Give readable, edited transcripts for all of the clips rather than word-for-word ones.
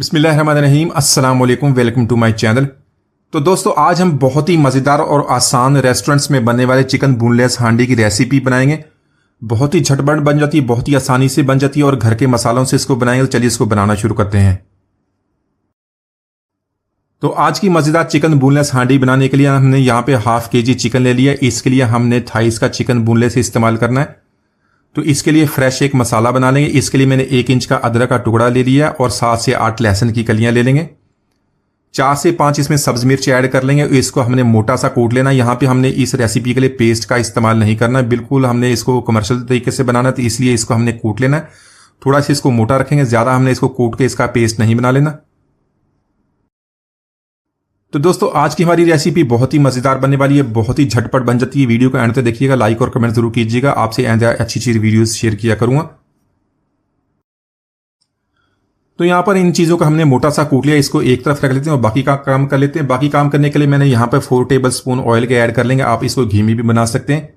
बिस्मिल्लाहिर्रहमानिर्रहीम, अस्सलाम वालेकुम, वेलकम टू माय चैनल। तो दोस्तों, आज हम बहुत ही मज़ेदार और आसान रेस्टोरेंट्स में बनने वाले चिकन बोनलेस हांडी की रेसिपी बनाएंगे। बहुत ही झटपट बन जाती है, बहुत ही आसानी से बन जाती है और घर के मसालों से इसको बनाएंगे। तो चलिए इसको बनाना शुरू करते हैं। तो आज की मज़ेदार चिकन बोनलेस हांडी बनाने के लिए हमने यहाँ पे हाफ केजी चिकन ले लिया। इसके लिए हमने थाइस का चिकन बोनलेस इस्तेमाल करना है। तो इसके लिए फ्रेश एक मसाला बना लेंगे। इसके लिए मैंने 1 इंच का अदरक का टुकड़ा ले लिया और 7 से 8 लहसुन की कलियां ले लेंगे। 4 से 5 इसमें सब्ज मिर्च ऐड कर लेंगे। इसको हमने मोटा सा कूट लेना। यहाँ पे हमने इस रेसिपी के लिए पेस्ट का इस्तेमाल नहीं करना, बिल्कुल हमने इसको कमर्शियल तरीके से बनाना, तो इसलिए इसको हमने कूट लेना है। थोड़ा सा इसको मोटा रखेंगे, ज्यादा हमने इसको कूट के इसका पेस्ट नहीं बना लेना। तो दोस्तों, आज की हमारी रेसिपी बहुत ही मजेदार बनने वाली है, बहुत ही झटपट बन जाती है। वीडियो को एंड तक देखिएगा, लाइक और कमेंट जरूर कीजिएगा। आपसे अच्छी चीज वीडियोस शेयर किया करूंगा। तो यहां पर इन चीजों को हमने मोटा सा कूट लिया, इसको एक तरफ रख लेते हैं और बाकी का काम कर लेते हैं। बाकी काम करने के लिए मैंने यहां पर 4 टेबल स्पून ऑयल के ऐड कर लेंगे। आप इसको घी में भी बना सकते हैं।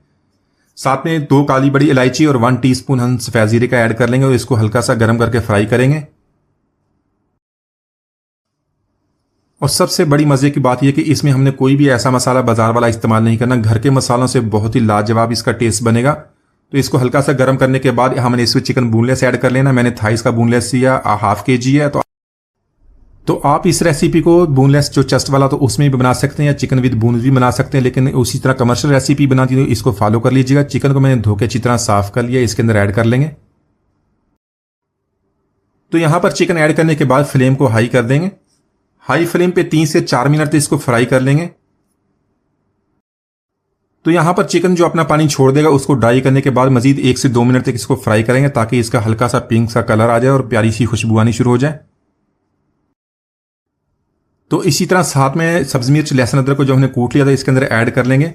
साथ में 2 काली बड़ी इलायची और 1 टीस्पून हम सफेद जीरे का ऐड कर लेंगे और इसको हल्का सा गर्म करके फ्राई करेंगे। और सबसे बड़ी मजे की बात यह कि इसमें हमने कोई भी ऐसा मसाला बाजार वाला इस्तेमाल नहीं करना। घर के मसालों से बहुत ही लाजवाब इसका टेस्ट बनेगा। तो इसको हल्का सा गर्म करने के बाद हमने इसमें चिकन बोनलेस ऐड कर लेना। मैंने थाइस का बोनलेस लिया, हाफ केजी है। तो आप इस रेसिपी को बोनलेस जो चेस्ट वाला तो उसमें भी बना सकते हैं या चिकन विद बोन भी बना सकते हैं, लेकिन उसी तरह कमर्शियल रेसिपी बनाती है, इसको फॉलो कर लीजिएगा। चिकन को मैंने धो के अच्छी तरह साफ कर लिया, इसके अंदर ऐड कर लेंगे। तो यहां पर चिकन ऐड करने के बाद फ्लेम को हाई कर देंगे। हाई फ्लेम पे 3 से 4 मिनट तक इसको फ्राई कर लेंगे। तो यहां पर चिकन जो अपना पानी छोड़ देगा उसको ड्राई करने के बाद मजीद 1 से 2 मिनट तक इसको फ्राई करेंगे, ताकि इसका हल्का सा पिंक सा कलर आ जाए और प्यारी सी खुशबू आनी शुरू हो जाए। तो इसी तरह साथ में सब्जी मिर्च लहसुन अदरक को जो हमने कूट लिया था इसके अंदर ऐड कर लेंगे।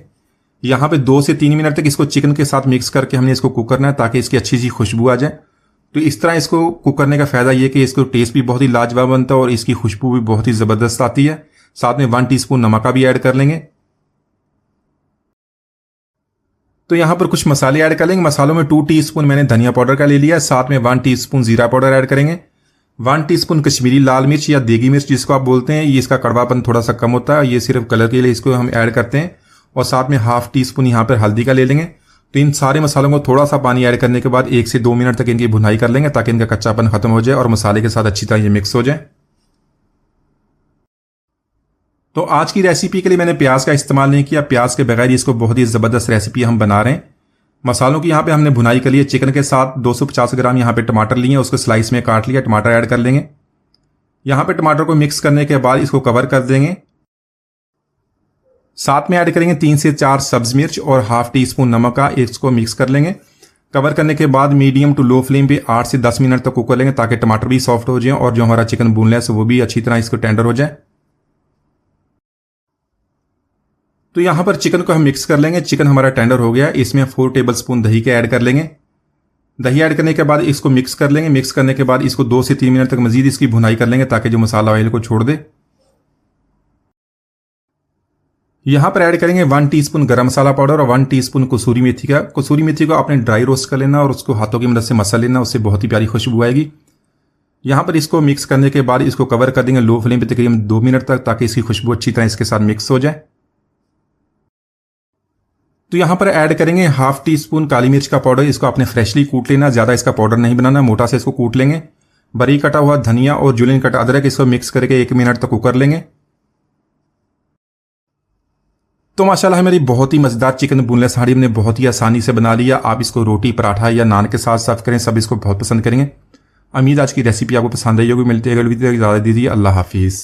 यहां पे 2 से 3 मिनट तक इसको चिकन के साथ मिक्स करके हमने इसको कुक करना है, ताकि इसकी अच्छी सी खुशबू आ जाए। तो इस तरह इसको कुक करने का फायदा यह कि इसको टेस्ट भी बहुत ही लाजवाब बनता है और इसकी खुशबू भी बहुत ही जबरदस्त आती है। साथ में 1 टीस्पून नमक का भी ऐड कर लेंगे। तो यहां पर कुछ मसाले ऐड कर लेंगे। मसालों में 2 टीस्पून मैंने धनिया पाउडर का ले लिया, साथ में 1 टीस्पून जीरा पाउडर ऐड करेंगे। 1 टीस्पून कश्मीरी लाल मिर्च या देगी मिर्च जिसको आप बोलते हैं, ये इसका कड़वापन थोड़ा सा कम होता है, ये सिर्फ कलर के लिए इसको हम ऐड करते हैं। और साथ में हाफ टीस्पून यहां पर हल्दी का ले लेंगे। तो इन सारे मसालों को थोड़ा सा पानी ऐड करने के बाद 1 से 2 मिनट तक इनकी भुनाई कर लेंगे, ताकि इनका कच्चापन खत्म हो जाए और मसाले के साथ अच्छी तरह ये मिक्स हो जाए। तो आज की रेसिपी के लिए मैंने प्याज का इस्तेमाल नहीं किया। प्याज के बगैर इसको बहुत ही जबरदस्त रेसिपी हम बना रहे हैं। मसालों की यहाँ पे हमने भुनाई कर ली है। चिकन के साथ 250 ग्राम यहाँ पे टमाटर लिए, उसको स्लाइस में काट लिया। टमाटर ऐड कर लेंगे। यहाँ पे टमाटर को मिक्स करने के बाद इसको कवर कर देंगे। साथ में ऐड करेंगे 3 से 4 सब्ज मिर्च और हाफ टीस्पून नमक का, इसको मिक्स कर लेंगे। कवर करने के बाद मीडियम टू लो फ्लेम पे 8 से 10 मिनट तक कुक कर लेंगे, ताकि टमाटर भी सॉफ्ट हो जाए और जो हमारा चिकन बोनलेस वो भी अच्छी तरह इसको टेंडर हो जाए। तो यहां पर चिकन को हम मिक्स कर लेंगे। चिकन हमारा टेंडर हो गया। इसमें 4 टेबल स्पून दही के ऐड कर लेंगे। दही ऐड करने के बाद इसको मिक्स कर लेंगे। मिक्स करने के बाद इसको 2 से 3 मिनट तक मजीद इसकी भुनाई कर लेंगे, ताकि जो मसाला ऑयल को छोड़ दे। यहां पर ऐड करेंगे 1 टीस्पून गरम मसाला पाउडर और 1 टीस्पून कसूरी मेथी का। कसूरी मेथी को आपने ड्राई रोस्ट कर लेना और उसको हाथों की मदद से मसल लेना, उससे बहुत ही प्यारी खुशबू आएगी। यहां पर इसको मिक्स करने के बाद इसको कवर कर देंगे लो फ्लेम पे तकरीबन 2 मिनट तक, ताकि इसकी खुशबू अच्छी तरह इसके साथ मिक्स हो जाए। तो यहां पर ऐड करेंगे हाफ टीस्पून काली मिर्च का पाउडर। इसको आपने फ्रेशली कूट लेना, ज्यादा इसका पाउडर नहीं बनाना, मोटा से इसको कूट लेंगे। बारीक कटा हुआ धनिया और जुलियन कटा अदरक, इसको मिक्स करके 1 मिनट तक कुक कर लेंगे। तो माशाल्लाह मेरी बहुत ही मजेदार चिकन बोनलेस हांडी हमने बहुत ही आसानी से बना लिया। आप इसको रोटी, पराठा या नान के साथ सर्व करें, सब इसको बहुत पसंद करेंगे। उम्मीद आज की रेसिपी आपको पसंद आई होगी। मिलते हैं अगली वीडियो में, इजाजत दीजिए। अल्लाह हाफिज।